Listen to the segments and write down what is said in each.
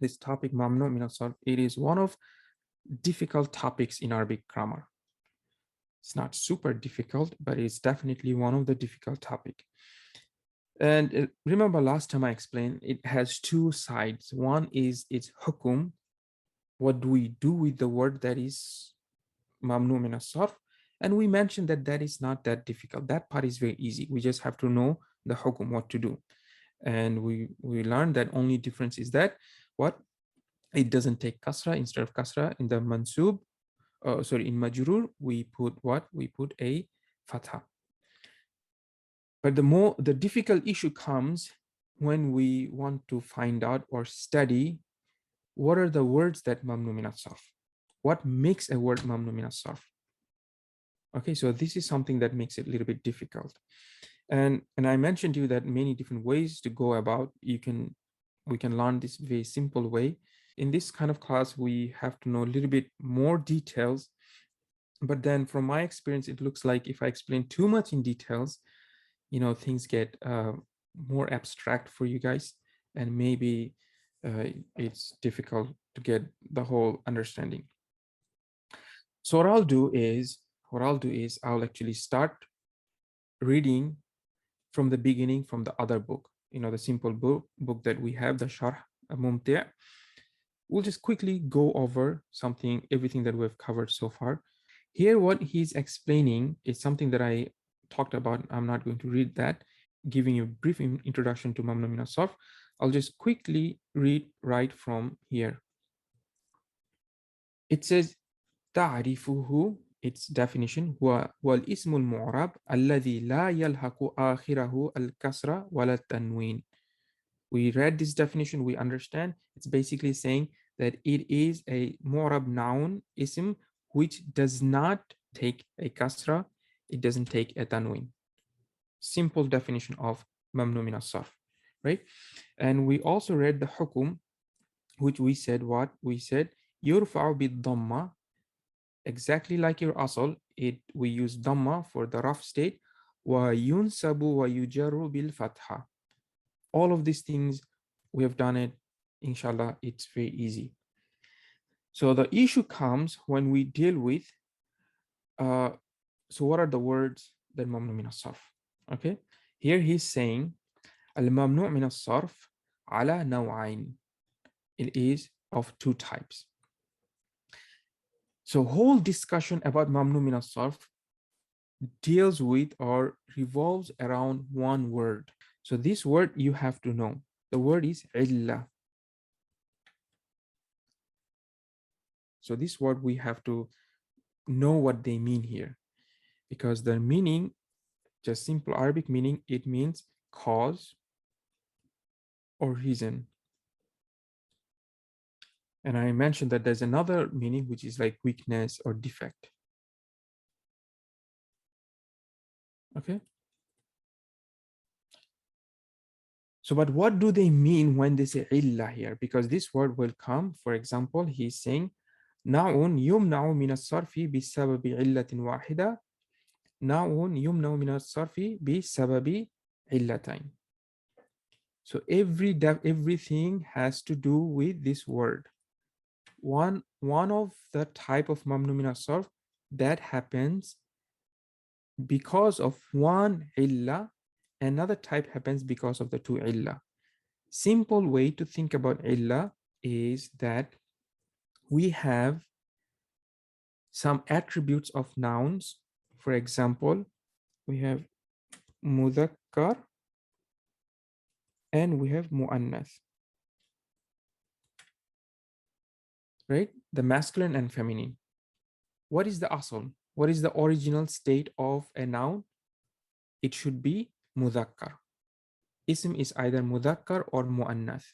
this topic, ممنوع من الصرف, it is one of difficult topics in Arabic grammar. It's not super difficult, but it's definitely one of the difficult topic. And remember last time I explained, it has two sides. One is its hukum. What do we do with the word that is ممنوع من الصرف? And we mentioned that that is not that difficult. That part is very easy. We just have to know the hukum, what to do. And we learned that only difference is that what? It doesn't take kasra. Instead of kasra in the mansub, in majrur, we put what? We put a fatha. But the difficult issue comes when we want to find out or study what are the words that mamnu min as-sarf. What makes a word mamnu min as-sarf? Okay, so this is something that makes it a little bit difficult. And I mentioned to you that many different ways to go about. We can learn this very simple way. In this kind of class, we have to know a little bit more details. But then from my experience, it looks like if I explain too much in details, things get more abstract for you guys. And maybe it's difficult to get the whole understanding. So what I'll do is I'll actually start reading from the beginning, from the other book, the simple book that we have, the Sharh Mumti'. We'll just quickly go over everything that we've covered so far. Here, what he's explaining is something that I talked about. I'm not going to read that, giving you a brief introduction to Mamnu min as-sarf. I'll just quickly read right from here. It says, تعرفه, its definition, هو الاسم المعرب الذي لا يلحق آخره الكسرة ولا التنوين. We read this definition, we understand. It's basically saying that it is a mu'rab noun, ism, which does not take a kasra, it doesn't take a tanween. Simple definition of mamnu min as-sarf, right? And we also read the hukum, which we said what? We said yurfa'u bid-dhamma, exactly like your asal, we use dhamma for the rough state, wa yunsabu wa yujarru bil fatha. All of these things, we have done it. Inshallah, it's very easy. So the issue comes when we deal with, so what are the words that mamnu min as-sarf? Okay, here he's saying, al-mamnu min as-sarf ala naw'ain. It is of two types. So whole discussion about mamnu min as-sarf deals with or revolves around one word. So this word you have to know. The word is illa. So this word we have to know what they mean here, because the meaning, just simple Arabic meaning, it means cause or reason. And I mentioned that there's another meaning which is like weakness or defect. Okay. So, but what do they mean when they say illa here? Because this word will come, for example, he's saying, نوع يمنع من الصرف بسبب علة واحدة. نوع يمنع من الصرف بسبب علتين. So everything has to do with this word. One of the type of mamnu min as-sarf that happens because of one illa, another type happens because of the two illa. Simple way to think about illa is that we have some attributes of nouns. For example, we have mudhakkar and we have muannath, right? The masculine and feminine. What is the asl? What is the original state of a noun? It should be mudhakkar. Ism is either mudhakkar or muannath.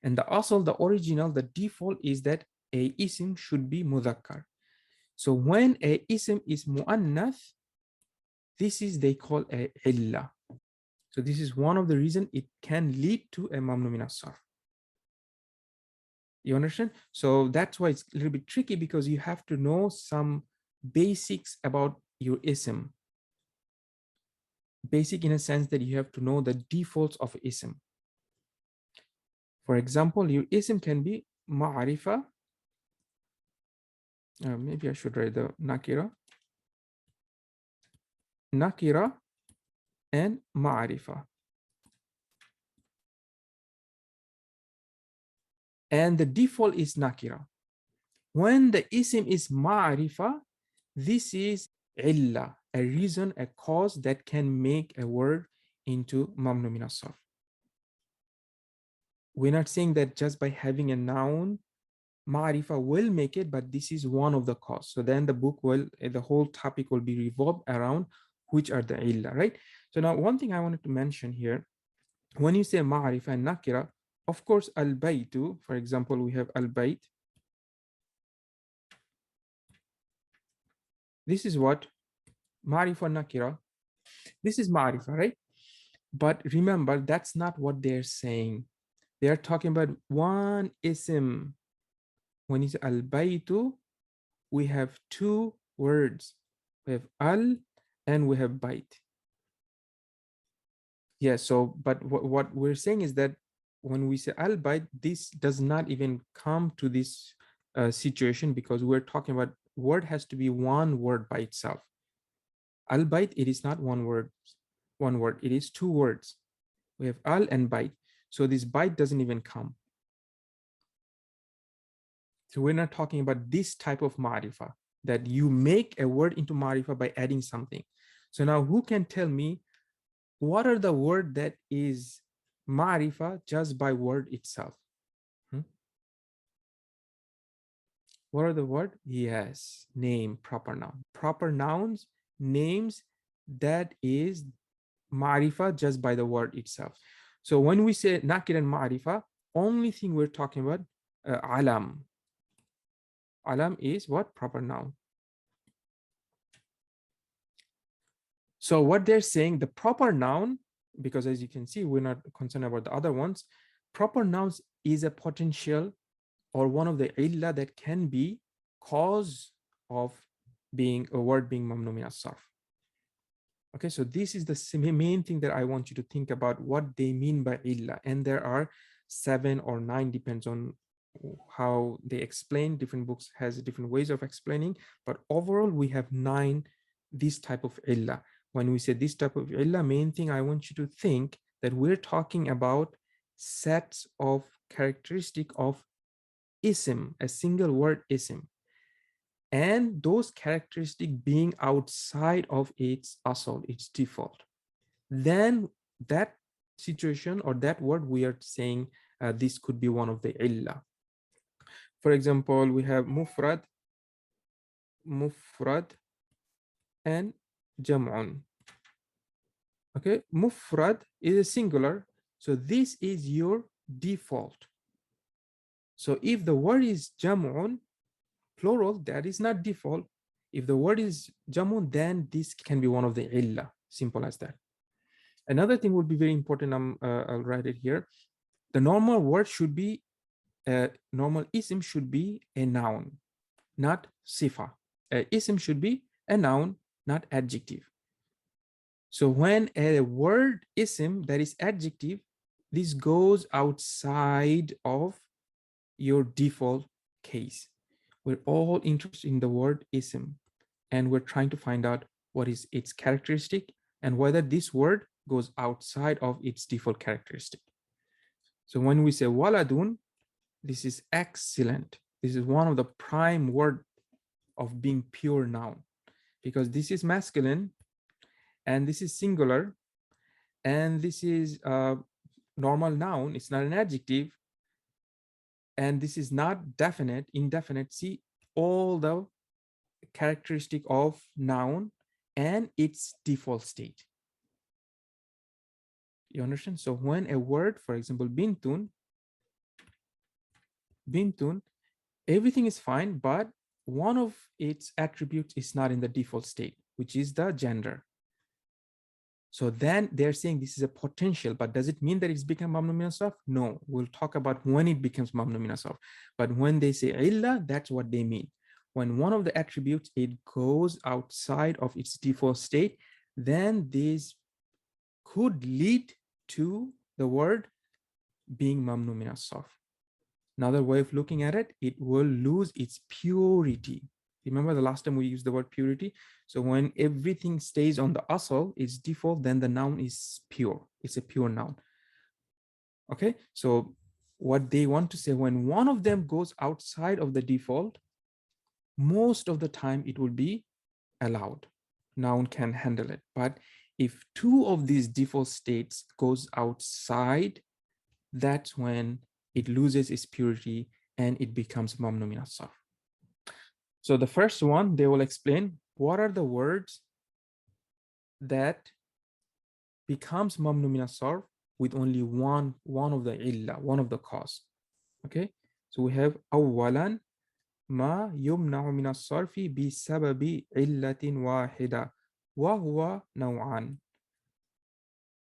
And the asl, the original, the default is that a ism should be mudhakkar. So when a ism is muannath, this is they call a illa. So this is one of the reasons it can lead to a mamnu min as-sarf. You understand? So that's why it's a little bit tricky, because you have to know some basics about your ism. Basic in a sense that you have to know the defaults of ism. For example, your ism can be ma'arifa. Maybe I should write the nakira. Nakira and ma'arifa. And the default is nakira. When the ism is ma'arifa, this is illa, a reason, a cause that can make a word into mamnu min as-sarf. We're not saying that just by having a noun, ma'arifa will make it, but this is one of the cause. So then the book will, the whole topic will be revolved around which are the illa, right? So now one thing I wanted to mention here, when you say ma'arifa and nakira, of course, al-baytu, for example, we have al-bayt. This is what? Ma'arifa nakira. This is ma'arifa, right? But remember, that's not what they're saying. They're talking about one ism. When you say al-baytu, we have two words. We have al and we have bayt. Yeah, so, but what we're saying is that when we say al-bayt, this does not even come to this situation, because we're talking about word has to be one word by itself. Al-bayt, it is not one word, it is two words. We have al and bayt. So this bayt doesn't even come. So we're not talking about this type of ma'rifa, that you make a word into ma'rifa by adding something. So now who can tell me what are the word that is ma'rifa just by word itself? What are the word? Yes, name, proper noun. Proper nouns, names, that is ma'rifa just by the word itself. So when we say nakir and ma'rifa, only thing we're talking about, alam. Alam is what? Proper noun. So what they're saying, the proper noun, because as you can see, we're not concerned about the other ones, proper nouns is a potential or one of the illa that can be cause of being a word being mamnu min as-sarf. Okay, so this is the main thing that I want you to think about, what they mean by illa. And there are 7 or 9, depends on how they explain. Different books has different ways of explaining, but overall we have 9 this type of illa. When we say this type of illa, main thing I want you to think that we're talking about sets of characteristic of ism, a single word ism, and those characteristics being outside of its asal, its default. Then that situation or that word, we are saying this could be one of the illa. For example, we have mufrad, and jam'un. Okay, mufrad is a singular, so this is your default. So if the word is jam'un, plural, that is not default. If the word is jamun, then this can be one of the illa. Simple as that. Another thing would be very important. I'll write it here. The normal word should be, normal ism should be a noun, not sifa. Ism should be a noun, not adjective. So when a word ism that is adjective, this goes outside of your default case. We're all interested in the word ism, and we're trying to find out what is its characteristic and whether this word goes outside of its default characteristic. So when we say waladun, this is excellent. This is one of the prime word of being pure noun, because this is masculine and this is singular and this is a normal noun. It's not an adjective. And this is not definite, indefinite. See all the characteristic of noun and its default state. You understand? So when a word, for example, bintun, everything is fine, but one of its attributes is not in the default state, which is the gender. So then they're saying this is a potential, but does it mean that it's become mamnu min as-sarf? No, we'll talk about when it becomes mamnu min as-sarf. But when they say illa, that's what they mean. When one of the attributes, it goes outside of its default state, then this could lead to the word being mamnu min as-sarf. Another way of looking at it, it will lose its purity. Remember the last time we used the word purity? So when everything stays on the asal, its default, then the noun is pure. It's a pure noun. Okay, so what they want to say, when one of them goes outside of the default, most of the time it will be allowed. Noun can handle it. But if two of these default states goes outside, that's when it loses its purity and it becomes mamnu min as-sarf. So the first one, they will explain what are the words that becomes mamnu min as-sarf with only one of the illa, one of the cause. Okay, so we have awalan ما يمنع من الصرف بسبب علة واحدة وهو نوعان.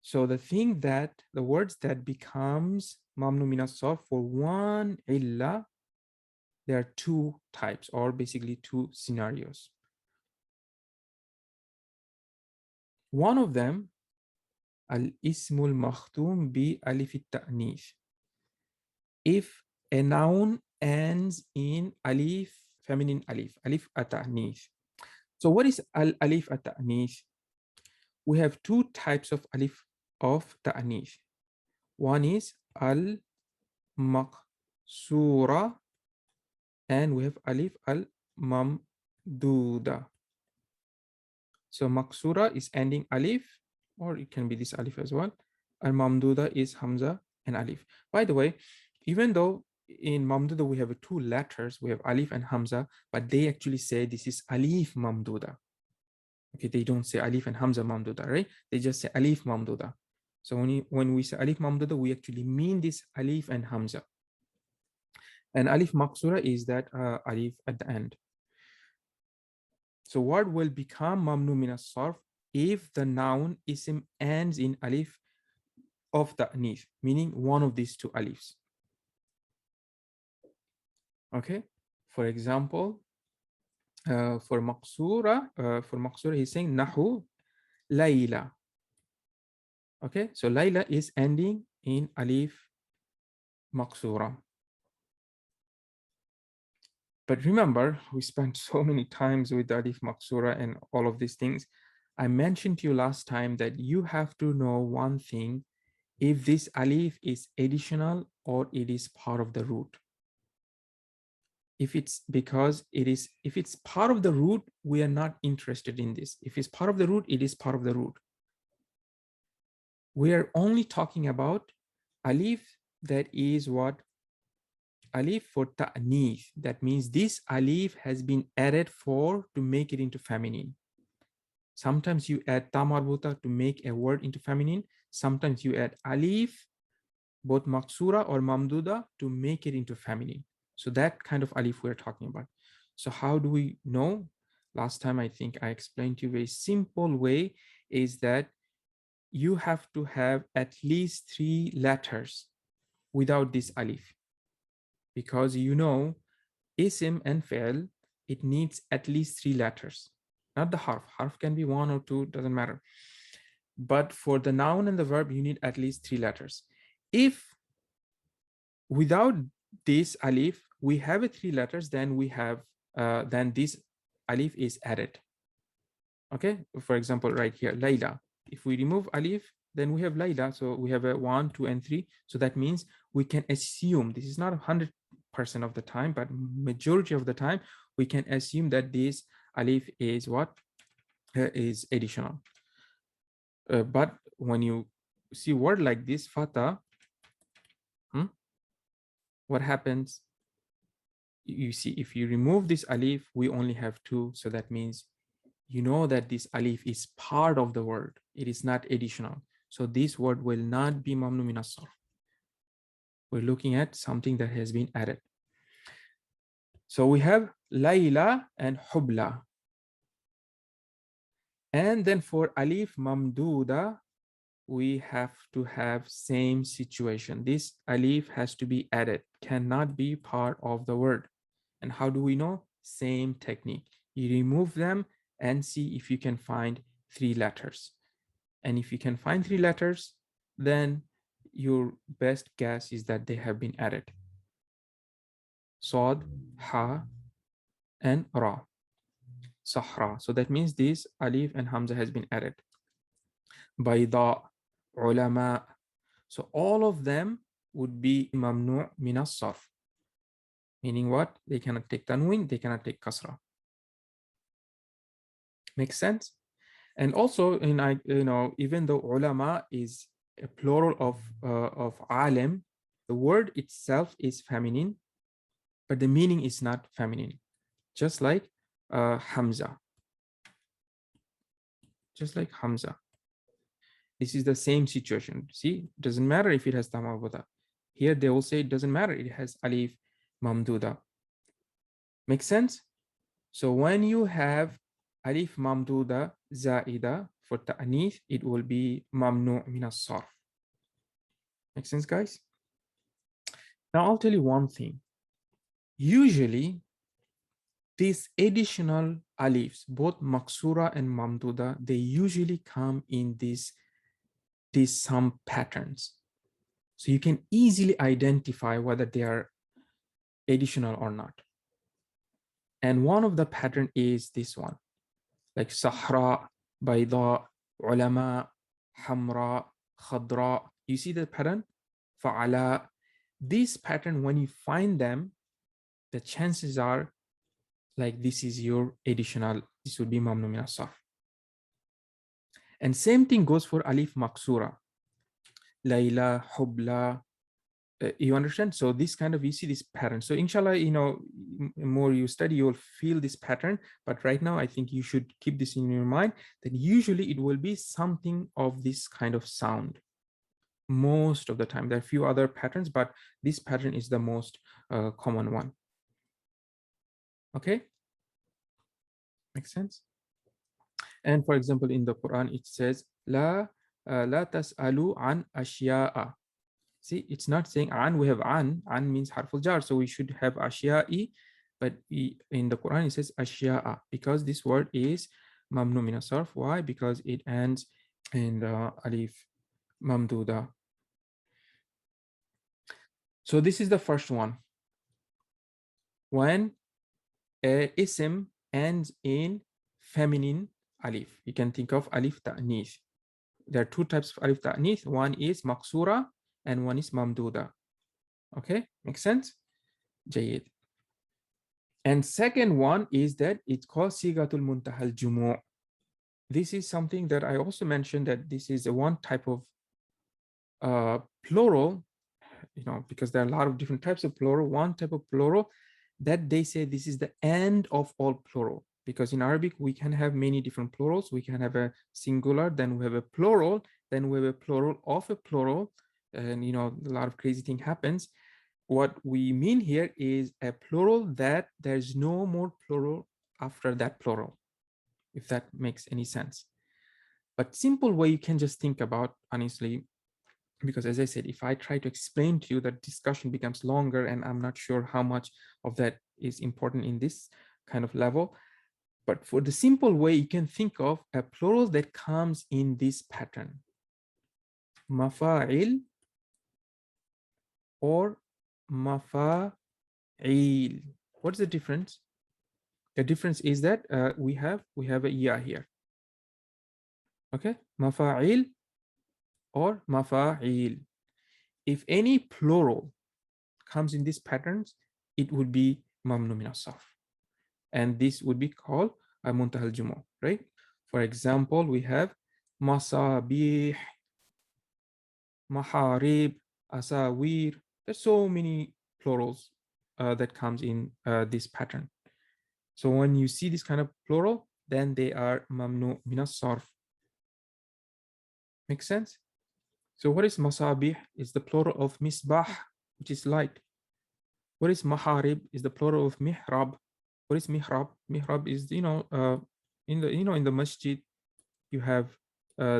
So the thing that, the words that becomes mamnu min as-sarf for one illa, there are two types, or basically two scenarios. One of them, al-ismu al-makhtum bi alif at-ta'nith. If a noun ends in alif, feminine alif, alif at-ta'nith. So what is al-alif at-ta'nith? We have two types of alif of ta'nith. One is al-maqsura, and we have alif al-mamduda. So maqsura is ending alif, or it can be this alif as well. Al-mamduda is hamza and alif. By the way, even though in mamduda we have two letters, we have alif and hamza, but they actually say this is alif mamduda. Okay, they don't say alif and hamza mamduda, right? They just say alif mamduda. So when we say alif mamduda, we actually mean this alif and hamza. And alif maqsura is that alif at the end. So what will become mamnu min as-sarf if the noun isim ends in alif of ta'nith, meaning one of these two alifs. Okay, for example, for maqsura, he's saying nahu layla. Okay, so layla is ending in alif maqsura. But remember, we spent so many times with alif maqsura and all of these things. I mentioned to you last time that you have to know one thing, if this alif is additional or it is part of the root. If it's part of the root, we are not interested in this. If it's part of the root, it is part of the root. We are only talking about alif that is what? Alif for ta'nith. That means this alif has been added to make it into feminine. Sometimes you add ta marbuta to make a word into feminine. Sometimes you add alif, both maksura or mamduda, to make it into feminine. So that kind of alif we're talking about. So how do we know? Last time I think I explained to you a very simple way is that you have to have at least 3 letters without this alif. Because you know, isim and fi'l, it needs at least 3 letters. Not the harf. Harf can be 1 or 2, doesn't matter. But for the noun and the verb, you need at least 3 letters. If without this alif, we have a 3 letters, then we have, then this alif is added. Okay, for example, right here, Layla. If we remove alif, then we have Layla. So we have a 1, 2, and 3. So that means we can assume, this is not 100% of the time, but majority of the time, we can assume that this alif is what? Is additional. But when you see word like this, fata, what happens? You see, if you remove this alif, we only have 2. So that means you know that this alif is part of the word. It is not additional. So this word will not be mamnu min as-sarf. We're looking at something that has been added. So we have Layla and Hubla. And then for alif mamduda, we have to have same situation. This alif has to be added, cannot be part of the word. And how do we know? Same technique. You remove them and see if you can find 3 letters. And if you can find 3 letters, then your best guess is that they have been added. Sod, ha, and ra. Sahra. So that means this alif and hamza has been added. Bayda, ulama. So all of them would be mamnu' min as-sarf. Meaning what? They cannot take tanween, they cannot take kasra. Makes sense? And also, even though ulama is a plural of alim, the word itself is feminine, but the meaning is not feminine. Just like Hamza. Just like Hamza. This is the same situation. See, it doesn't matter if it has Tama Wada. Here they will say it doesn't matter. It has Alif Mamduda. Make sense? So when you have Alif Mamduda Zaida for Ta'nith, it will be Mamnu' min as-sarf. Make sense, guys? Now I'll tell you one thing. Usually, these additional alifs, both Maksura and Mamduda, they usually come in these some patterns. So you can easily identify whether they are additional or not. And one of the pattern is this one, like Sahra, Bayda, Ulama, Hamra, Khadra. You see the pattern? Fa'ala. This pattern, when you find them, the chances are like this is your additional, this would be Mamnu min as-sarf. And same thing goes for Alif Maksura. Layla, Hubla, you understand? So this kind of, you see this pattern. So inshallah, more you study, you'll feel this pattern. But right now, I think you should keep this in your mind that usually it will be something of this kind of sound. Most of the time, there are a few other patterns, but this pattern is the most common one. Okay? Makes sense? And for example, in the Quran, it says, La tas'alu an ashya'a. See, it's not saying an, we have an means harful jar, so we should have ashya'i, but in the Quran it says ashya'a, because this word is mamnu min as-sarf. Why? Because it ends in the alif mamduda. So this is the first one. When a ism ends in feminine alif, you can think of alif ta'nith. There are two types of alif ta'nith. One is maksura and one is mamduda. Okay, makes sense? Jayid. And second one is that it's called sigatul muntahal jumu'. This is something that I also mentioned, that this is a one type of plural, because there are a lot of different types of plural. One type of plural that they say this is the end of all plural, because in Arabic we can have many different plurals. We can have a singular, then we have a plural, then we have a plural of a plural, and a lot of crazy thing happens. What we mean here is a plural that there's no more plural after that plural, if that makes any sense. But simple way you can just think about, honestly, because as I said, if I try to explain to you, that discussion becomes longer, and I'm not sure how much of that is important in this kind of level. But for the simple way, you can think of a plural that comes in this pattern. Mafa'il or mafa'il. What's the difference? The difference is that we have a ya here. Okay, mafa'il or mafa'il. If any plural comes in these patterns, it would be mamnu min as-sarf, and this would be called a muntahal jumu', right? For example, we have masabih, maharib, asawir. There's so many plurals that comes in this pattern. So when you see this kind of plural, then they are mamnu min as-sarf. Make sense? So what is masabih? Is the plural of misbah, which is light. What is maharib? Is the plural of mihrab. What is mihrab? Mihrab is in the masjid you have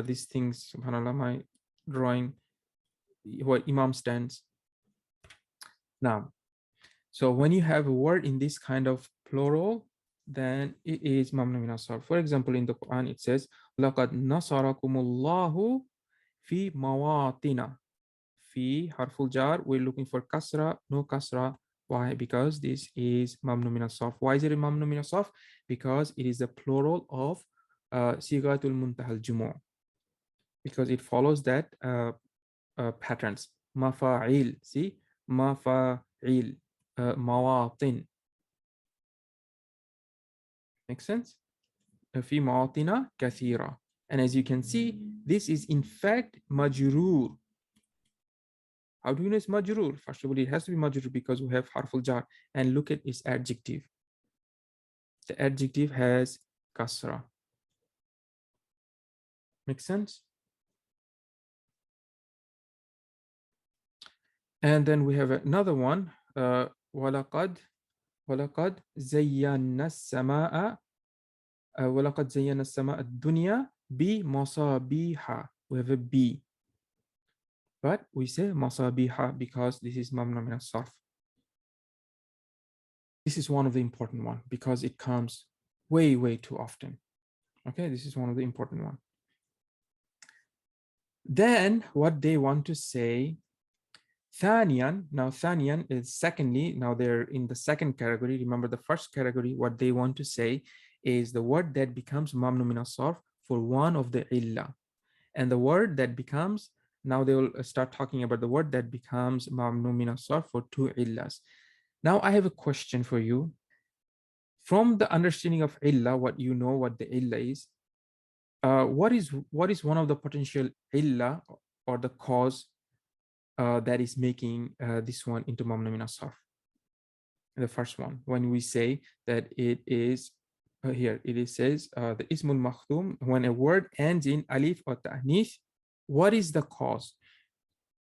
these things. Subhanallah, my drawing, what imam stands. Now, so when you have a word in this kind of plural, then it is mamnu min as-sarf. For example, in the Quran it says, لَقَدْ نَصَرَكُمُ اللَّهُ فِي مَوَاطِنَ fi harful jar. We're looking for kasra, no kasra. Why? Because this is mamnu min as-sarf. Why is it a mamnu min as-sarf? Because it is the plural of sigatul muntaha al-jumu'. Because it follows that patterns. Mafa'il, see? Mafa'il, mawatin. Make sense? في مواطن كثيرة. And as you can see, this is in fact majrur. How do you know it's majrur? First of all, it has to be majrur because we have harful jar. And look at its adjective. The adjective has kasra. Make sense? And then we have another one. وَلَقَدْ زَيَّنَّا السَّمَاءَ وَلَقَدْ زَيَّنَّا السَّمَاءَ الدُّنْيَا بِمَصَابِيحَ. We have a B. But we say masabiha because this is mamnu min as-sarf. This is one of the important one because it comes way, way too often. Okay, this is one of the important one. Then what they want to say, thaniyan. Now thaniyan is secondly. Now they're in the second category. Remember the first category. What they want to say is the word that becomes mamnu min as-sarf for one of the illa, and the word that becomes. Now they will start talking about the word that becomes mamnu min as-sarf for two illas. Now I have a question for you. From the understanding of illa, what you know what the illa is, what is one of the potential illa or the cause that is making this one into mamnu min as-sarf? The first one, when we say that it is here, it says the ismul makhdum, when a word ends in alif or ta'nith, what is the cause?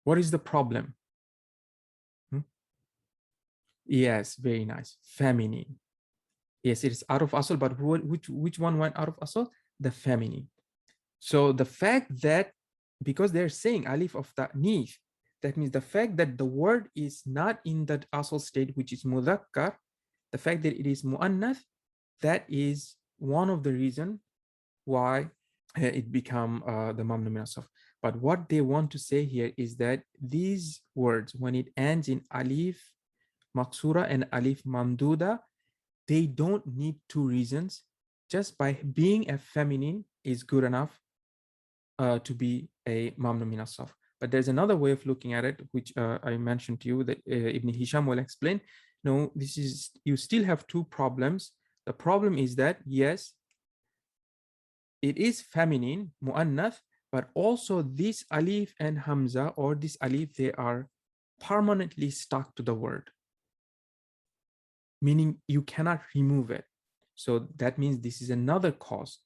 What is the problem? Yes, very nice. Feminine. Yes, it is out of asl, but which one went out of asl? The feminine. So the fact that, because they're saying alif of ta'nith, that means the fact that the word is not in that asl state, which is mudhakkar, the fact that it is muannath, that is one of the reason why it become the mamnu min as-sarf. But what they want to say here is that these words, when it ends in alif maksura and alif mamduda, they don't need two reasons. Just by being a feminine is good enough to be a mamnu min as-sarf. But there's another way of looking at it, which I mentioned to you that Ibn Hisham will explain. No, this is, you still have two problems. The problem is that, yes, it is feminine, mu'annath, but also this alif and hamza, or this alif, they are permanently stuck to the word, meaning you cannot remove it. So that means this is another cause.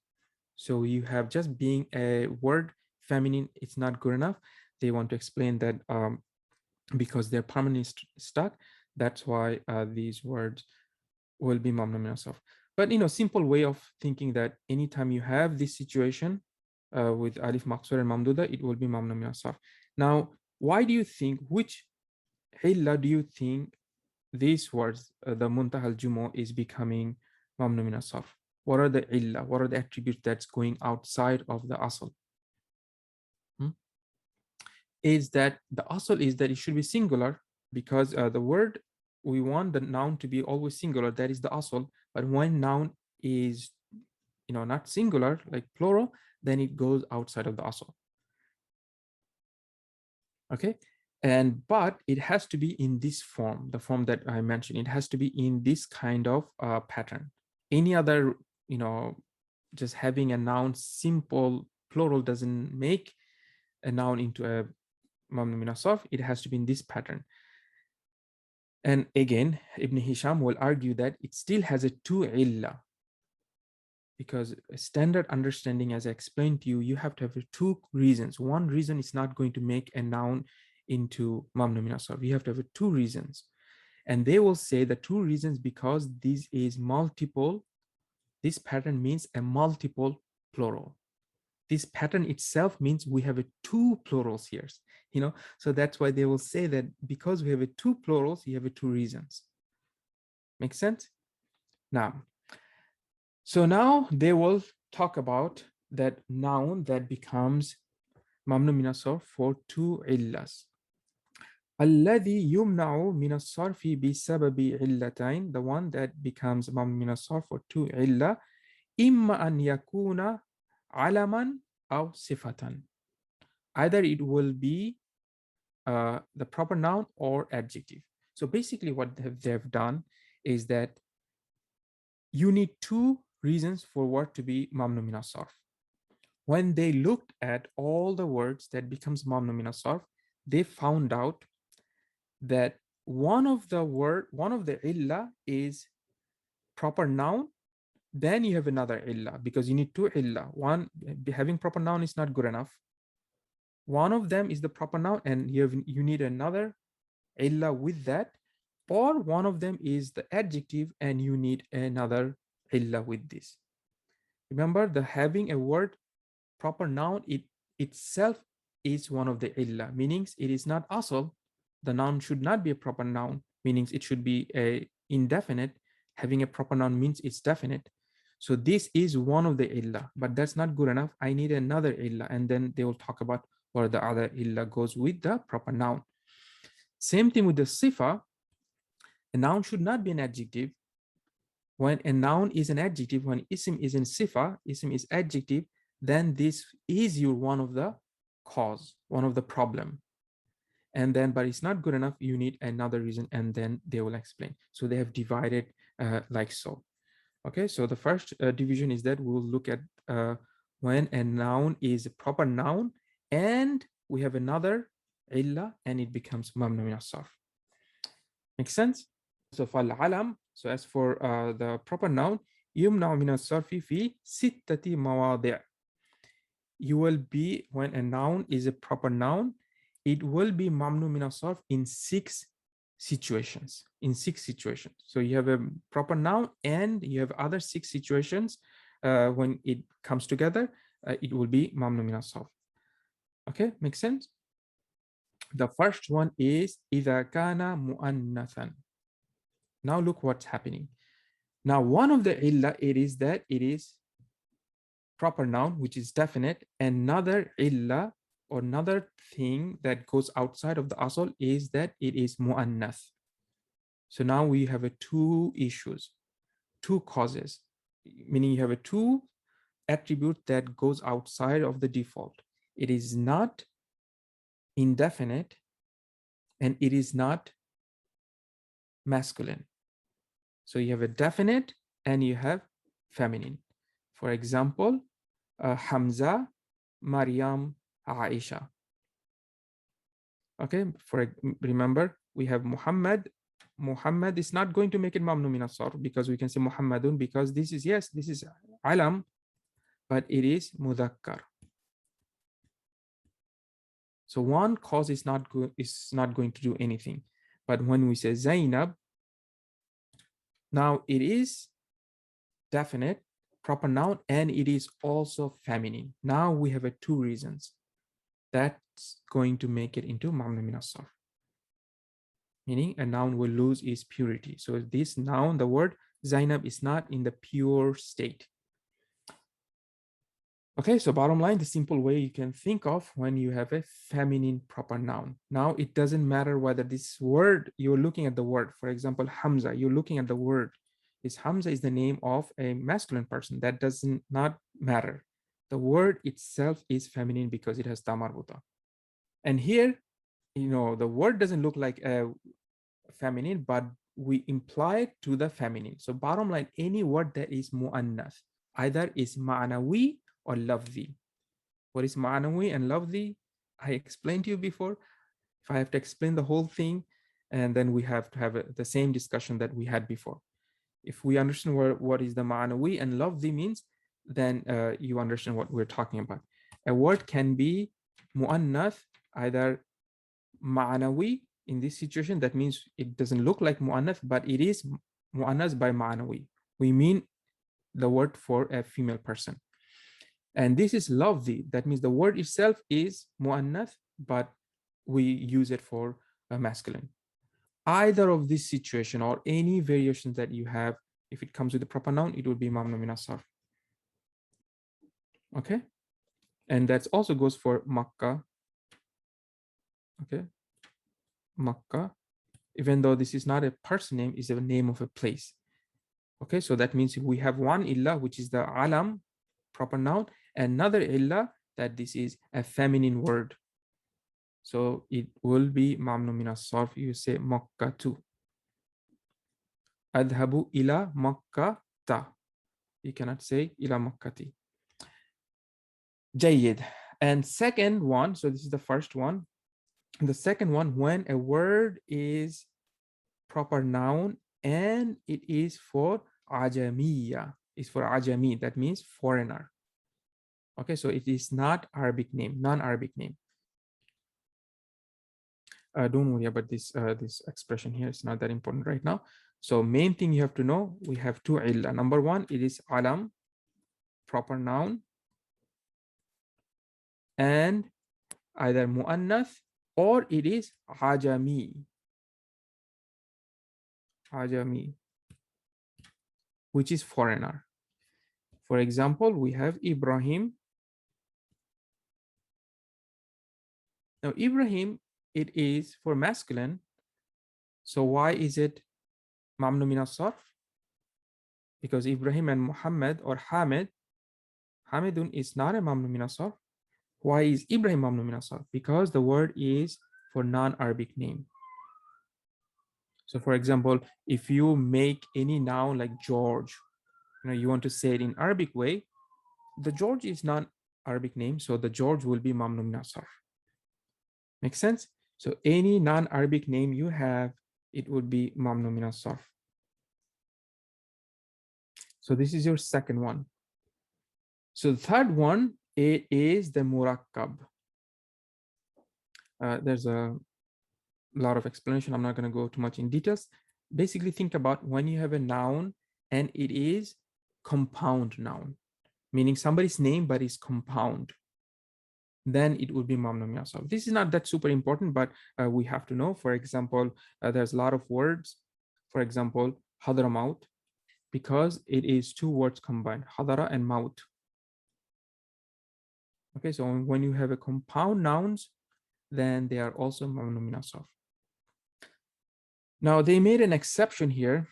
So you have just being a word feminine, it's not good enough. They want to explain that because they're permanently stuck, that's why these words will be mamnu min as-sarf. But simple way of thinking that anytime you have this situation with alif maqsur and mamduda, it will be mamnu min as-sarf. Now, why do you think, which illa do you think these words, the muntaha al-jumu' is becoming mamnu min as-sarf? What are the illa? What are the attributes that's going outside of the asl? Is that the asl is that it should be singular, because the word, we want the noun to be always singular, that is the asl. But when noun is not singular, like plural, then it goes outside of the asl. Okay, but it has to be in this form, the form that I mentioned. It has to be in this kind of pattern. Any other, just having a noun simple plural doesn't make a noun into a mamnu min as-sarf. It has to be in this pattern. And again, Ibn Hisham will argue that it still has a two illa, because a standard understanding, as I explained to you, you have to have two reasons. One reason is not going to make a noun into mamnu min as-sarf. You have to have two reasons. And they will say the two reasons, because this is multiple, this pattern means a multiple plural. This pattern itself means we have two plurals here, so that's why they will say that because we have two plurals, you have two reasons. Make sense? So now they will talk about that noun that becomes mamnu min as-sarf for two illas. الذي يمنع من الصرف بسبب علتين, the one that becomes ممنوع من الصرف for two علة, إما أن يكون علما أو صفة. Either it will be the proper noun or adjective. So basically what they've done is that you need two reasons for word to be ممنوع من الصرف. When they looked at all the words that becomes ممنوع من الصرف, they found out that one of the illa is proper noun, then you have another illa, because you need two illa. One, having proper noun is not good enough. One of them is the proper noun, and you need another illa with that, or one of them is the adjective and you need another illa with this. Remember, the having a word proper noun, it itself is one of the illa, meaning it is not asal. The noun should not be a proper noun, meaning it should be a indefinite. Having a proper noun means it's definite. So this is one of the illa, but that's not good enough. I need another illa, and then they will talk about where the other illa goes with the proper noun. Same thing with the sifa. A noun should not be an adjective. When a noun is an adjective, when ism is in sifa, ism is adjective, then this is your one of the cause, one of the problem. And then, but it's not good enough, you need another reason, and then they will explain. So they have divided like so. Okay, so the first division is that we'll look at when a noun is a proper noun and we have another illa and it becomes mamnu min as-sarf. Make sense? So فالعلم, so as for the proper noun, يمنع من الصرف في ستة مواضع. You will be, when a noun is a proper noun, it will be mamnu min as-sarf in six situations. So you have a proper noun and you have other six situations. When it comes together, it will be mamnu min as-sarf. Okay, makes sense? The first one is إذا كان مؤنثا. Now look what's happening. Now one of the illa, it is that it is proper noun, which is definite. Another illa or another thing that goes outside of the asal is that it is mu'annath. So now we have two issues, two causes, meaning you have a two attribute that goes outside of the default. It is not indefinite and it is not masculine. So you have a definite and you have feminine. For example, Hamza, Maryam, Aisha. Okay, remember we have Muhammad. Muhammad is not going to make it mamnu min as-sarf because we can say Muhammadun, because this is, yes, this is alam, but it is mudhakkar. So one cause is not going to do anything. But when we say Zainab, now it is definite, proper noun, and it is also feminine. Now we have two reasons that's going to make it into mamnu min as-sarf. Meaning a noun will lose its purity. So this noun, the word Zainab, is not in the pure state. Okay, so bottom line, the simple way you can think of when you have a feminine proper noun. Now it doesn't matter whether this word, you're looking at the word. For example, Hamza, you're looking at the word. Hamza is the name of a masculine person. That doesn't not matter. The word itself is feminine because it has ta marbuta. And here, the word doesn't look like a feminine, but we imply it to the feminine. So bottom line, any word that is mu'annath either is ma'nawi or lafzi. What is ma'nawi and lafzi? I explained to you before. If I have to explain the whole thing, and then we have to have the same discussion that we had before. If we understand what is the ma'nawi and lafzi means, then you understand what we're talking about. A word can be mu'annath, either ma'nawi. In this situation, that means it doesn't look like mu'annath, but it is mu'annath by ma'nawi. We mean the word for a female person. And this is lafzi. That means the word itself is mu'annath, but we use it for a masculine. Either of this situation or any variations that you have, if it comes with the proper noun, it will be mamnu min as-sarf. Okay? And that also goes for Makkah. Okay? Makkah, even though this is not a person name, is a name of a place. Okay, so that means we have one illah, which is the alam, proper noun, another illah that this is a feminine word. So it will be mamnu min as-sarf. You say Makkatu. Adhabu ila Makkata. You cannot say ila Makkati. Jayyid. And second one, so this is the first one. The second one, when a word is proper noun and it is for Ajrumiyyah, is for Ajami, that means foreigner. Okay, so it is not Arabic name, non-Arabic name. Don't worry about this this expression here. It's not that important right now. So main thing you have to know, we have two illa. Number one, it is alam, proper noun, and either muannath or it is ajami, which is foreigner. For example, we have Ibrahim. Now Ibrahim, it is for masculine. So why is it mamnu min as-sarf? Because Ibrahim and Muhammad or Hamid, Hamidun is not a mamnu min as-sarf. Why is Ibrahim mamnu min as-sarf? Because the word is for non-Arabic name. So for example, if you make any noun like George, you want to say it in Arabic way, the George is non-Arabic name, so the George will be mamnu min as-sarf. Make sense? So any non-Arabic name you have, it would be mamnu min as-sarf. So this is your second one. So the third one, it is the murakkab. There's a lot of explanation. I'm not going to go too much in details. Basically, think about when you have a noun and it is compound noun, meaning somebody's name but is compound, then it would be mamnu min as-sarf. This is not that super important, but we have to know. For example, there's a lot of words. For example, Hadramaut, because it is two words combined, Hadara and Maut. Okay, so when you have a compound nouns, then they are also mamnu min as-sarf. Now they made an exception here.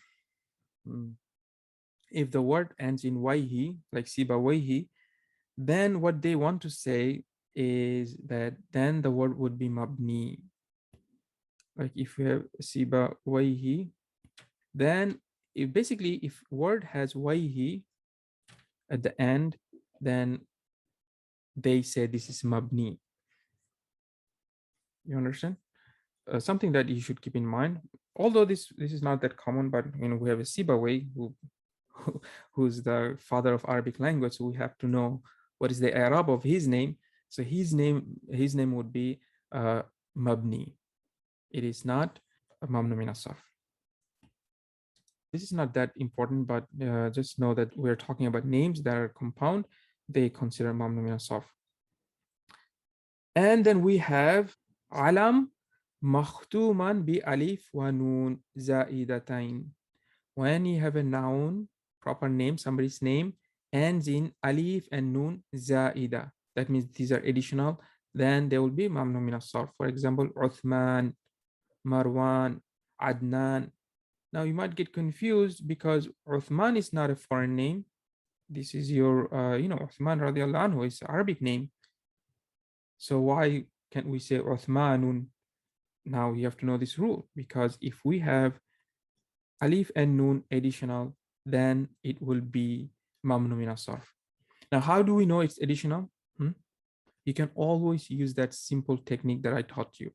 If the word ends in wayhi, like siba wayhi, then what they want to say is that then the word would be mabni. Like if we have siba wayhi, then if word has wayhi at the end, then they say this is mabni. You understand? Something that you should keep in mind. Although this is not that common, but we have a Sibawayh who's the father of Arabic language, so we have to know what is the Arab of his name. So his name would be mabni. It is not mamnu min as-sarf. This is not that important, but just know that we're talking about names that are compound. They consider mamnu min as-sarf. And then we have alam makhtuman bi alif wa nun zaidatain. When you have a noun, proper name, somebody's name, ends in alif and nun zaida. That means these are additional. Then there will be mamnu min as-sarf. For example, Uthman, Marwan, Adnan. Now you might get confused because Uthman is not a foreign name. This is your, Uthman radiallahu anhu is an Arabic name. So why can't we say Uthmanun? Now you have to know this rule, because if we have alif and nun additional, then it will be mamnu min as-sarf. Now, how do we know it's additional? You can always use that simple technique that I taught you.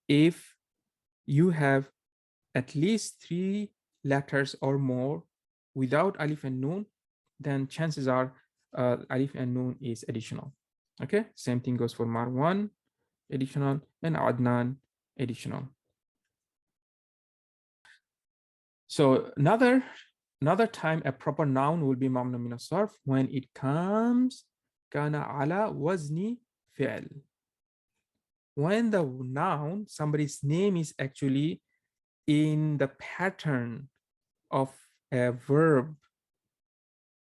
If you have at least 3 letters or more without alif and nun, then chances are alif and nun is additional. Okay, same thing goes for Marwan, additional, and Adnan, additional. So another time a proper noun will be mamnu min as-sarf when it comes kana ala wazni fi'l. When the noun, somebody's name, is actually in the pattern of a verb,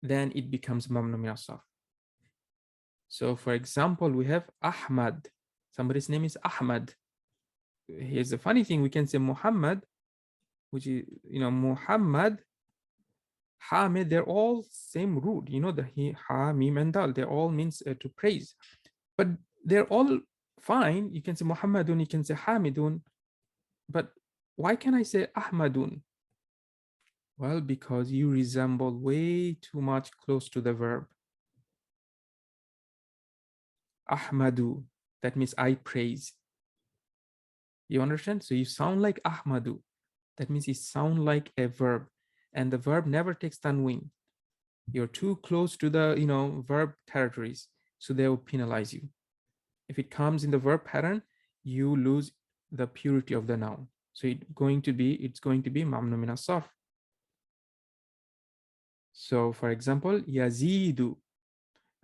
then it becomes mamnu min as-sarf. So for example, we have Ahmad. Somebody's name is Ahmad. here's the funny thing, we can say Muhammad, which is, Muhammad, Hamid, they're all same root, the he, ha, mim, and dal, they all means to praise. But they're all fine. You can say Muhammadun, you can say Hamidun, but why can I say Ahmadun? Well, because you resemble way too much close to the verb. Ahmadu, that means I praise. You understand? So you sound like Ahmadu. That means you sound like a verb, and the verb never takes tanween. You're too close to the verb territories, so they will penalize you. If it comes in the verb pattern, you lose the purity of the noun. So it's going to be mamnu min as-sarf. So for example, yazidu.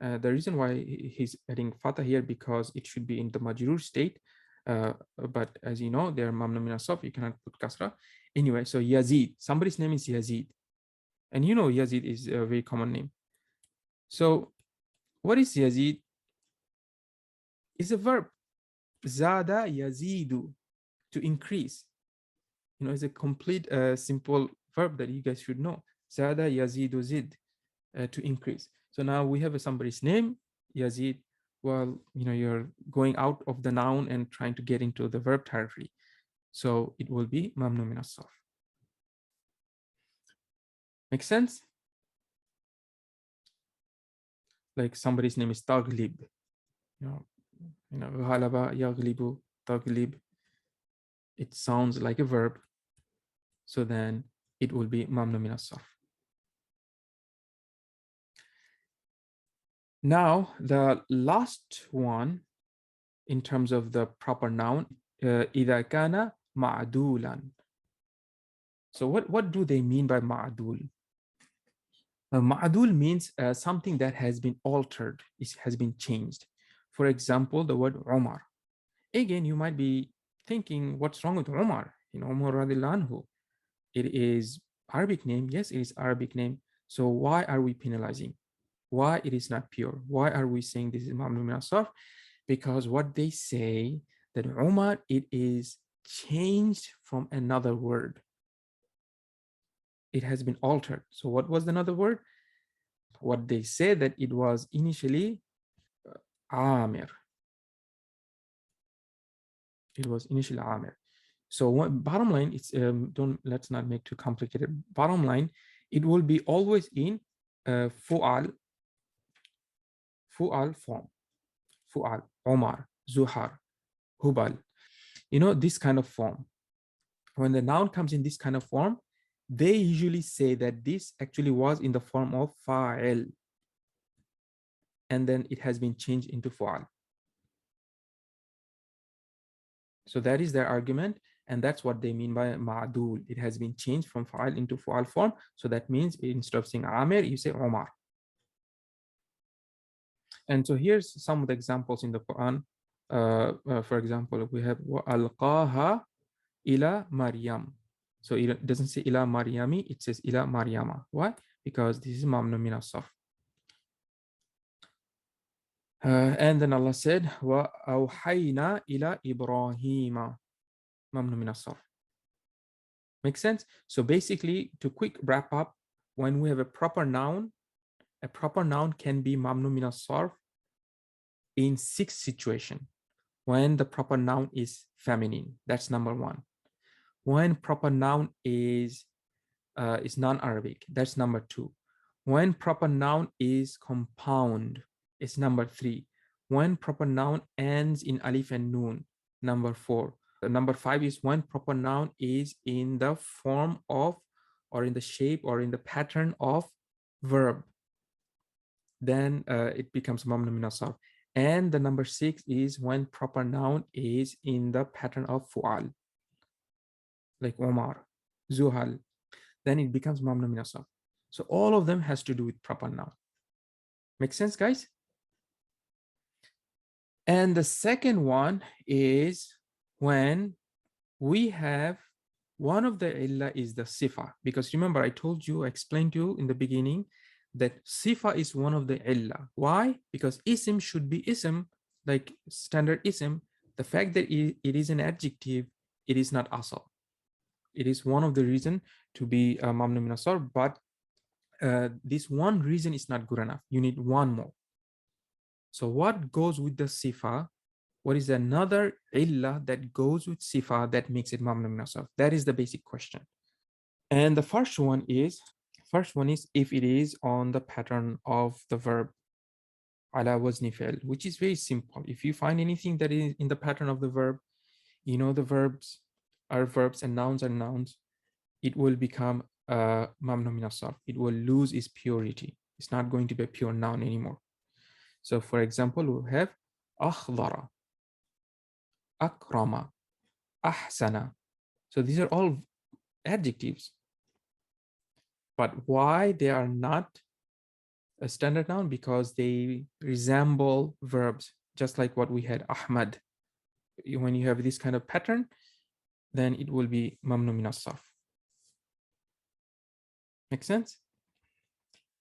The reason why he's adding fatha here, because it should be in the majrur state. But as you know, they're mamnu min as-sarf. You cannot put kasra. Anyway, so Yazid. Somebody's name is Yazid. And Yazid is a very common name. So what is Yazid? It's a verb. Zada yazidu, to increase. It's a complete simple verb that you guys should know. Zada yazidu zid, to increase. So now we have somebody's name, Yazid. Well, you're going out of the noun and trying to get into the verb territory. So it will be mamnu min as-sarf. Make sense? Like somebody's name is Taglib. Ghalaba, yaglibu, taglib. It sounds like a verb. So then it will be mamnu min as-sarf. Now, the last one in terms of the proper noun, إذا كان معدولا. So what do they mean by ma'dul? Ma'dul means something that has been altered, it has been changed. For example, the word Umar. Again, you might be thinking, what's wrong with Umar? Umar radiallahu anhu. It is Arabic name. Yes, it is Arabic name. So why are we penalizing? Why it is not pure? Why are we saying this is mamnu min as-sarf? Because what they say that Umar, it is changed from another word. It has been altered. So what was another word? What they say that it was initially Amir. It was initially Amir. So bottom line, it's let's not make too complicated. Bottom line, it will be always in fu'al form. Fu'al, Omar, Zuhar, Hubal. This kind of form. When the noun comes in this kind of form, they usually say that this actually was in the form of fa'il. And then it has been changed into fu'al. So that is their argument. And that's what they mean by ma'dul. It has been changed from fa'il into fu'al form. So that means instead of saying Amir, you say Omar. And so here's some of the examples in the Quran. For example, we have alqaha ila Maryam. So it doesn't say ila Maryami, it says ila Maryama. Why? Because this is mamnu min as-sarf. And then Allah said, wa awhayna ila Ibrahima, mamnu min as-sarf. Make sense? So basically, to quick wrap up, when we have a proper noun can be mamnu min as-sarf in 6 situations. When the proper noun is feminine, that's number 1. When proper noun is non-Arabic, that's number 2. When proper noun is compound, it's number 3. When proper noun ends in alif and noon, number 4. Number 5 is when proper noun is in the form of, or in the shape, or in the pattern of verb. Then it becomes mamnu min as-sarf. And the number 6 is when proper noun is in the pattern of fu'al, like Omar, Zuhal. Then it becomes mamnu min as-sarf. So all of them has to do with proper noun. Make sense, guys? And the second one is when we have one of the illa is the sifa. Because remember, I explained to you in the beginning that sifa is one of the illa. Why? Because ism should be ism, like standard ism. The fact that it is an adjective, it is not asal. It is one of the reasons to be mamnu min as-sarf, but this one reason is not good enough. You need one more. So what goes with the sifa? What is another illah that goes with sifa that makes it mamnu min as-sarf? That is the basic question. And the first one is if it is on the pattern of the verb ala wazni fi'l, which is very simple. If you find anything that is in the pattern of the verb, you know the verbs are verbs and nouns are nouns, it will become mamnu min as-sarf. It will lose its purity. It's not going to be a pure noun anymore. So for example, we have akhdara, akrama, ahsana. So these are all adjectives. But why they are not a standard noun? Because they resemble verbs, just like what we had Ahmad. When you have this kind of pattern, then it will be mamnu min as-sarf. Make sense?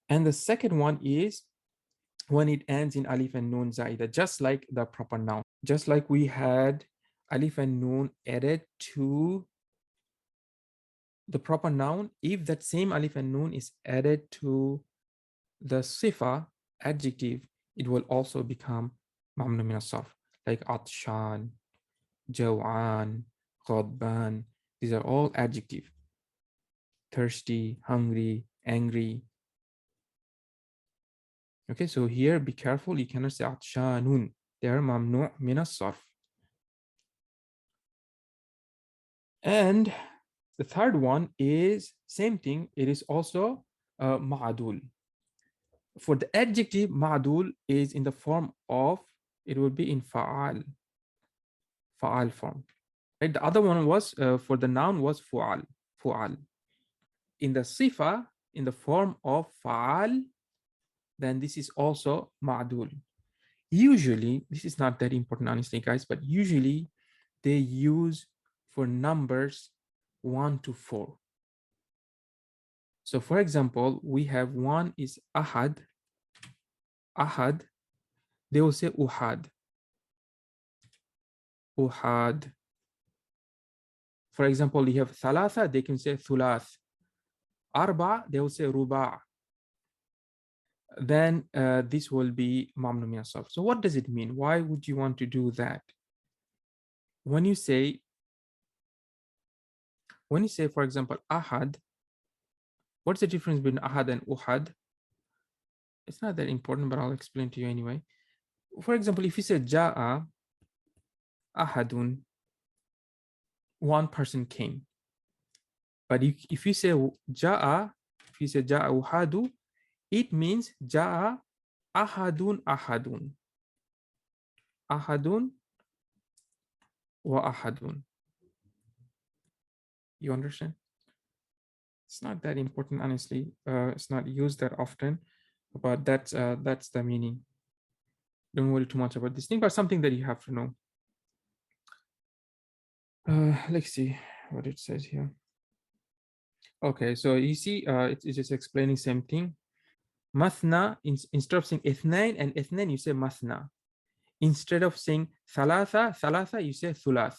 And the second one is when it ends in alif and nun zaida, just like the proper noun. Just like we had alif and nun added to the proper noun, if that same alif and nun is added to the sifa adjective, it will also become mamnu min as-sarf, like atshan, jaw'an, ghadban. These are all adjective. Thirsty, hungry, angry. Okay, so here be careful, you cannot say atshanun. They are mamnu min as-sarf. And the third one is same thing, it is also ma'adul. For the adjective, ma'adul is in the form of, it will be in fa'al form. Right? The other one was for the noun was fu'al. In the sifa, in the form of fa'al, then this is also ma'adul. Usually, this is not that important honestly guys, but usually they use for numbers 1 to 4. So for example, we have one is ahad, they will say uhad. For example, you have thalatha, they can say thulath. Arba, they will say ruba'. Then this will be mamnu min as-sarf. So what does it mean? Why would you want to do that? When you say, for example, ahad, what's the difference between ahad and uhad? It's not that important, but I'll explain to you anyway. For example, if you say ja'a ahadun, one person came. But if you say ja'a uhadu, it means ja'a ahadun. Ahadun wa ahadun. You understand? It's not that important, honestly. It's not used that often, but that's the meaning. Don't worry too much about this thing, but something that you have to know. Let's see what it says here. Okay, so you see, it's just explaining same thing. Mathna, instead of saying ithnain and ithnain, you say mathna. Instead of saying thalatha, you say thulath.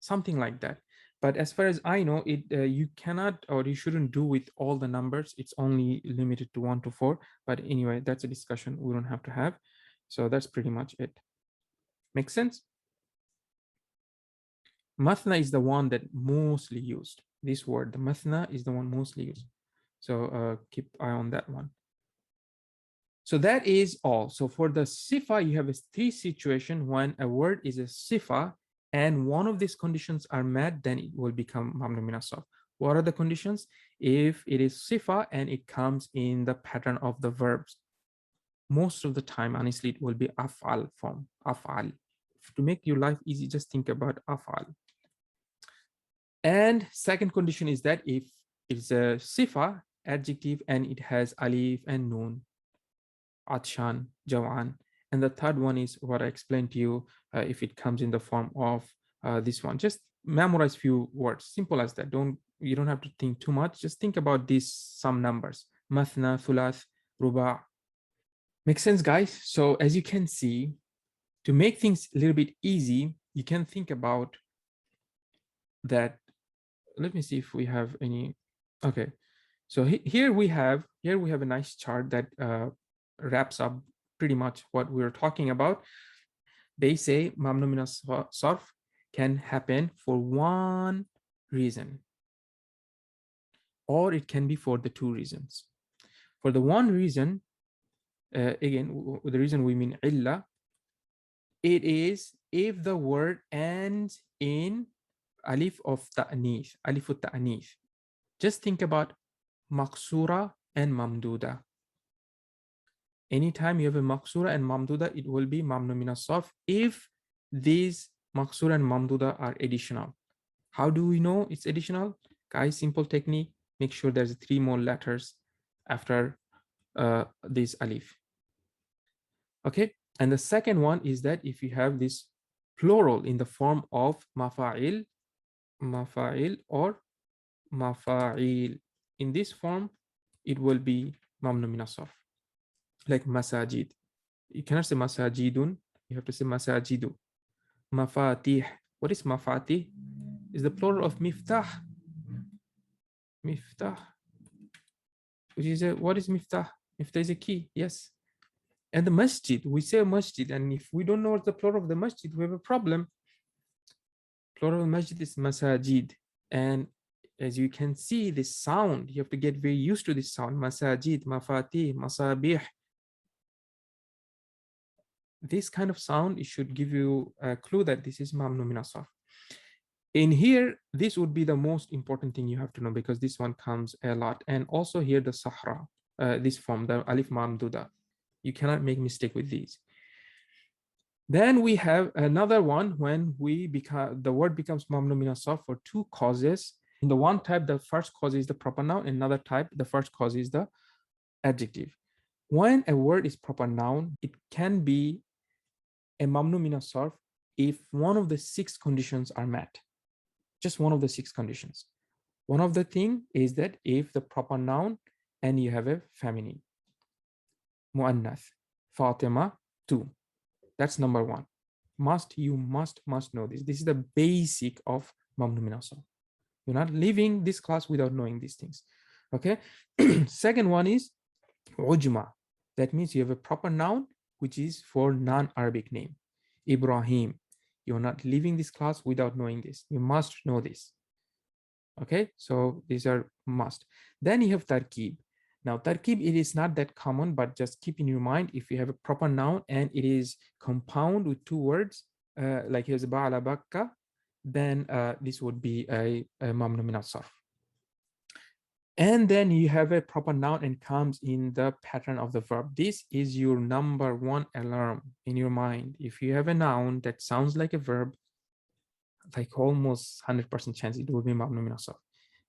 Something like that. But as far as I know, you cannot or you shouldn't do with all the numbers. It's only limited to 1 to 4. But anyway, that's a discussion we don't have to have. So that's pretty much it. Make sense? Mathna is the one that mostly used. This word, the mathna, is the one mostly used. So keep eye on that one. So that is all. So for the sifa, you have a 3 situation when a word is a sifa and one of these conditions are met, then it will become mamnu min as-sarf. What are the conditions? If it is sifa and it comes in the pattern of the verbs, most of the time, honestly, it will be af'al form, af'al. To make your life easy, just think about af'al. And second condition is that if it's a sifa adjective and it has alif and nun, atshan, jaw'an. And the third one is what I explained to you, if it comes in the form of this one. Just memorize few words, simple as that. You don't have to think too much. Just think about these some numbers. Mathna, thulath, ruba'. Makes sense, guys? So as you can see, To make things a little bit easy, you can think about that. Let me see if we have any. Okay, so here we have a nice chart that wraps up pretty much what we're talking about. They say mamnu min as-sarf can happen for one reason, or it can be for the two reasons. For the one reason, again, the reason we mean illa, it is if the word ends in alif of ta'nith, alif ta'nith. Just think about maqsura and mamduda. Anytime you have a maqsura and mamduda, it will be mamnu min as-sarf if these maqsura and mamduda are additional. How do we know it's additional? Guys, simple technique. Make sure there's 3 more letters after this alif. Okay, and the second one is that if you have this plural in the form of mafa'il, or mafa'il, in this form, it will be mamnu min as-sarf. Like masajid. You cannot say masajidun, you have to say masajidu. Mafatih. What is mafatih? Is the plural of miftah. Miftah. Which is what is miftah? Miftah is a key, yes. And the masjid, we say masjid, and if we don't know what the plural of the masjid, we have a problem. Plural of masjid is masajid. And as you can see, this sound, you have to get very used to this sound. Masajid, mafatih, masabih. This kind of sound, it should give you a clue that this is mamnu min as-sarf. In here, this would be the most important thing you have to know, because this one comes a lot. And also here, the sahra, this form, the alif mamduda. You cannot make mistake with these. Then we have another one when the word becomes mamnu min as-sarf for two causes. In the one type, the first cause is the proper noun. In another type, the first cause is the adjective. When a word is proper noun, it can be a mamnu min as-sarf if one of the 6 conditions are met. Just one of the 6 conditions. One of the thing is that if the proper noun and you have a feminine, muannath, Fatima 2. That's number 1. You must know this. This is the basic of mamnu min as-sarf. You're not leaving this class without knowing these things. Okay. Second one is ujma. That means you have a proper noun which is for non-Arabic name. Ibrahim. You're not leaving this class without knowing this. You must know this. Okay, so these are must. Then you have tarkib. Now tarkib, it is not that common, but just keep in your mind, if you have a proper noun and it is compound with 2 words, like here's ba'ala bakka, then this would be a mamnu min as-sarf. And then you have a proper noun and comes in the pattern of the verb. This is your number 1 alarm in your mind. If you have a noun that sounds like a verb, like almost 100% chance it will be mamnu min as-sarf,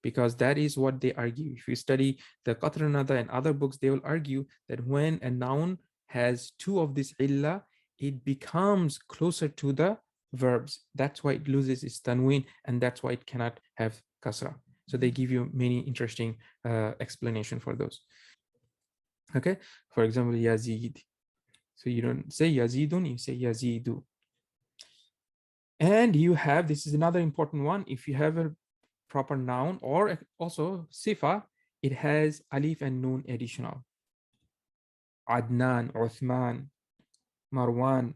because that is what they argue. If you study the Qatr an-Nada and other books, they will argue that when a noun has 2 of this illa, it becomes closer to the verbs. That's why it loses its tanween, and that's why it cannot have kasra. So they give you many interesting explanation for those. Okay, for example, Yazid. So you don't say Yazidun, you say Yazidu. And you have, this is another important one, if you have a proper noun or also sifa, it has alif and noon additional. Adnan, Uthman, Marwan,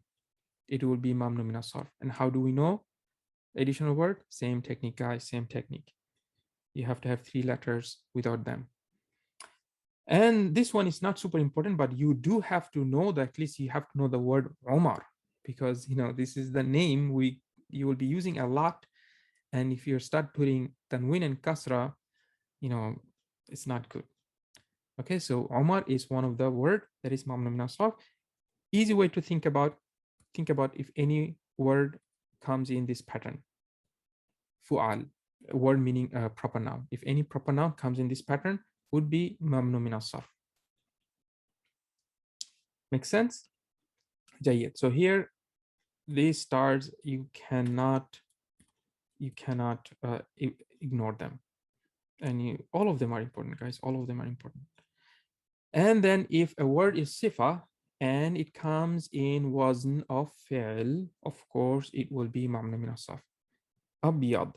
it will be mamnu min as-sarf. And how do we know? Additional word, same technique, guys, same technique. You have to have 3 letters without them. And this one is not super important, but you do have to know that, at least you have to know the word Omar, because this is the name you will be using a lot. And if you start putting tanween and kasra, it's not good. Okay, so Omar is one of the word that is mamnu min as-sarf. Easy way to think about if any word comes in this pattern. Fu'al, a word meaning a proper noun. If any proper noun comes in this pattern, would be mamnu min as-sarf. Make sense? Jayyid. So here, these stars, you cannot ignore them. And all of them are important, guys. All of them are important. And then if a word is sifa, and it comes in wazn of fi'l, of course, it will be mamnu min as-sarf. Abyad.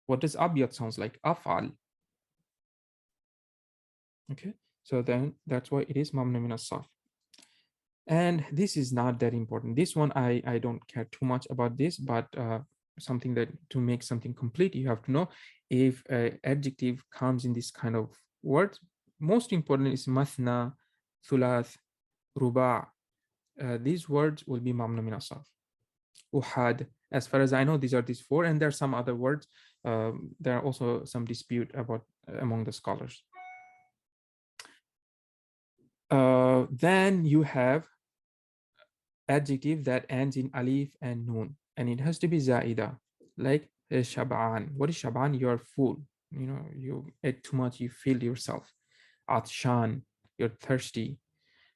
What does abyad sounds like? Af'al. Okay, so then that's why it is mamnu min as-sarf. And this is not that important. This one, I don't care too much about this, but something that to make something complete, you have to know if an adjective comes in this kind of words. Most important is mathna, thulath, ruba'. These words will be mamnu min as-sarf. Uhad. As far as I know, these are these four, and there are some other words. There are also some dispute about among the scholars. Then you have adjective that ends in alif and noon, and it has to be zaida, like shab'an. What is shab'an? You're full. You know, you ate too much, you filled yourself. Atshan, you're thirsty.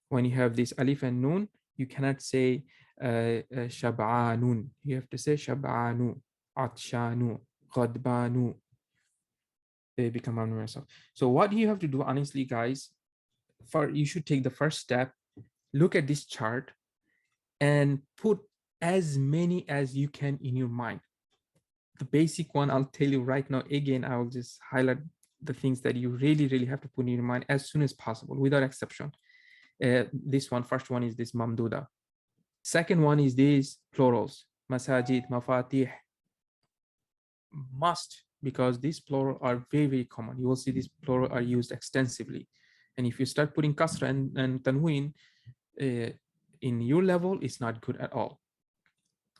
When you have this alif and noon, you cannot say shab'anun. You have to say shab'anu, atshanu, ghadbanu. They become universal. So what you have to do, honestly, guys, you should take the first step, look at this chart, and put as many as you can in your mind. The basic one, I'll tell you right now, again, I will just highlight the things that you really, really have to put in your mind as soon as possible, without exception. This one, first one is this mamduda. Second one is these plurals, masajid, mafatih. Must, because these plural are very, very common. You will see these plural are used extensively. And if you start putting kasra and tanween in your level, it's not good at all.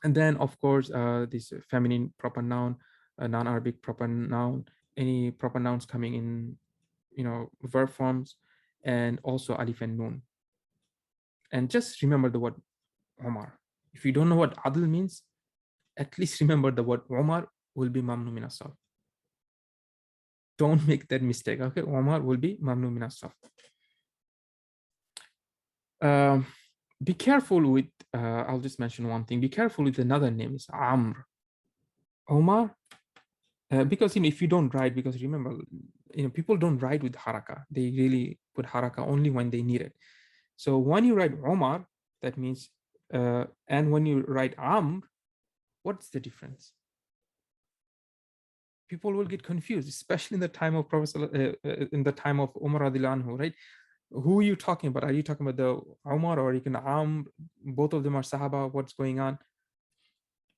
And then, of course, this feminine proper noun, non-Arabic proper noun, any proper nouns coming in, verb forms, and also alif and noon. And just remember the word Umar. If you don't know what adl means, at least remember the word Umar will be mamnu min as-sarf. Don't make that mistake. Okay, Umar will be mamnu min as-sarf. Be careful with, I'll just mention one thing. Be careful with another name, is Amr. Omar, because if you don't write, because remember, people don't write with haraka. They really put haraka only when they need it. So when you write Omar, that means, and when you write Amr, what's the difference? People will get confused, especially in the time of in the time of Umar radiallahu anhu, right? Who are you talking about? Are you talking about the Umar, or you can Amr? Both of them are Sahaba. What's going on?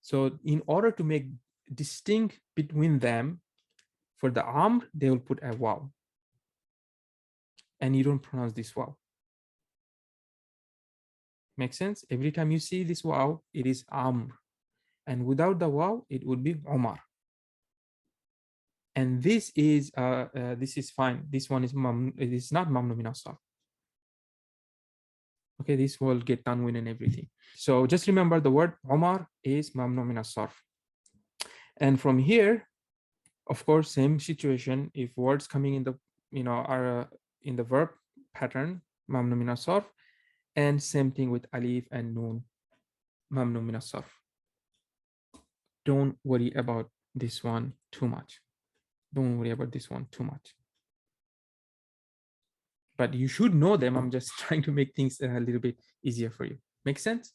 So in order to make distinct between them, for the Amr, they will put a waw. And you don't pronounce this waw. Make sense? Every time you see this waw, it is Amr. And without the waw, it would be Umar. And this is fine. This one is it is not mamnu min as-sarf. Okay, this will get tanween and everything. So just remember the word Umar is mamnu min as-sarf. And from here, of course, same situation. If words coming in the are in the verb pattern, mamnu min as-sarf, and same thing with alif and noon, mamnu min as-sarf. Don't worry about this one too much. Don't worry about this one too much. But you should know them. I'm just trying to make things a little bit easier for you. Make sense?